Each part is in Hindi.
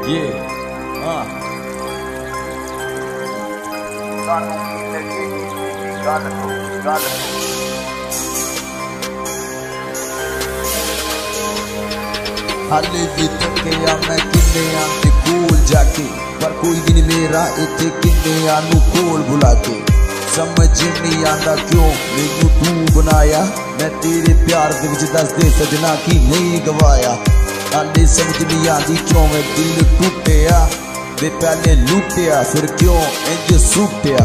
ये हाले भी थकिया मैं किन्ने आंदे कोल जाके, पर कोई भी नहीं मेरा इत्थे किन्ने आनू कोल बुला के। समझ नहीं आंदा क्यों मैनू तू बनाया, मैं तेरे प्यार दे विच दस दे सजना की नहीं गवाया। हाले समझ नहीं आंदी क्यों मैं दिल टूटिया, वे पहले लूटिया फिर क्यों इंज सुटिया।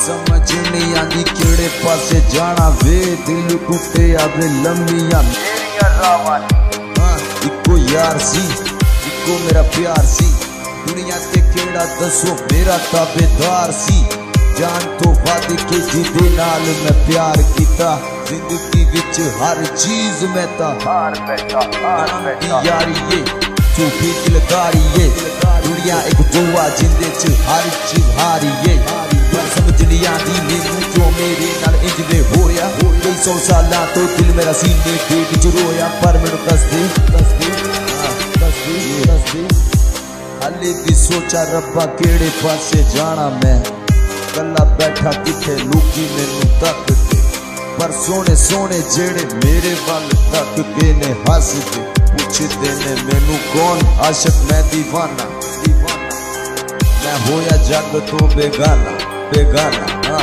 समझ नहीं आंदी केड़े पासे जाना वे, दिल टूटिया वे लम्बियां मेरियां रावां। इको यार सी इको मेरा प्यार सी, दुनिया ते केड़ा दसो मेरा ताबेदार सी। जान तो वध के जिदे नाल मैं प्यार किता, जिंदगी विच हर चीज मैं ता हार बैठा। यारी ये झूठी दिलदारी ये, दुनिया एक जुआ जिंदे च हर चीज हारी ये। पर समझ नहीं आंदी मैनू क्यों मेरे नाल इंज वे होया, कई 100 सालां तो दिल मेरा सीने पेट च रोया। पर मैनू दस दे हाले भी सोचा रब्बा केड़े पासे जाना मैं, कला बैठा किथे लुकी मैनू तकदे। पर सोने सोने जेड़े मेरे वल तकदे ने हसदे, पुछदे ने मैनू कौन आशिक मैं दीवाना। मैं होया जग तो बेगाना बेगाना।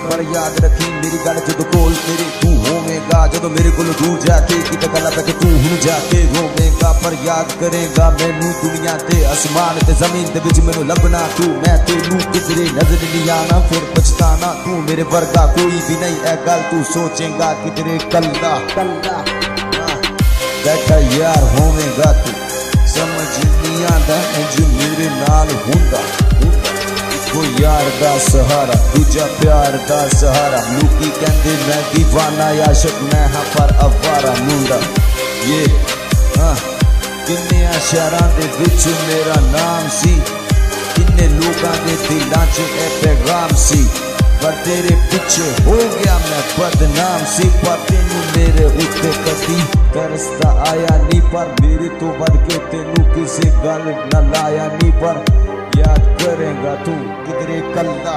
पर याद रखी मेरी गल जदों कोल मेरे तू होवेगा, जदों मेरे कोल दूर जाके किते गल्लां तक तू हुण जाके रोवेगा। पर याद करेगा मैनू दुनिया ते आसमान ते जमीन दे विच मैनू लभना तू। मैं तेनू किधरे नजर नहीं आना फिर पछताना, तू मेरे वर्गा कोई भी नहीं ऐ गल तू सोचेगा किधरे कल्ला कल्ला बैठा यार होवेगा तू। समझ नहीं आंदा इंज मेरे नाल हुंदा, कोई यार दा सहारा दूजा प्यार दा सहारा। लोकी कहंदे मैं दीवाना आशिक मैं हाँ पर अवारा मुंडा। ये किन्ने शहरां दे विच मेरा नाम सी, किन्ने लोकां दे दिलां च ए पैगाम सी। पर तेरे पीछे हो गया मैं बदनाम सी। पर तेनू मेरे उत्ते कदी तरसदा आया नी, पर मेरे तो बद के तेनू किसे गल न लाया नी। पर याद करेगा तू किधरे कल्ला।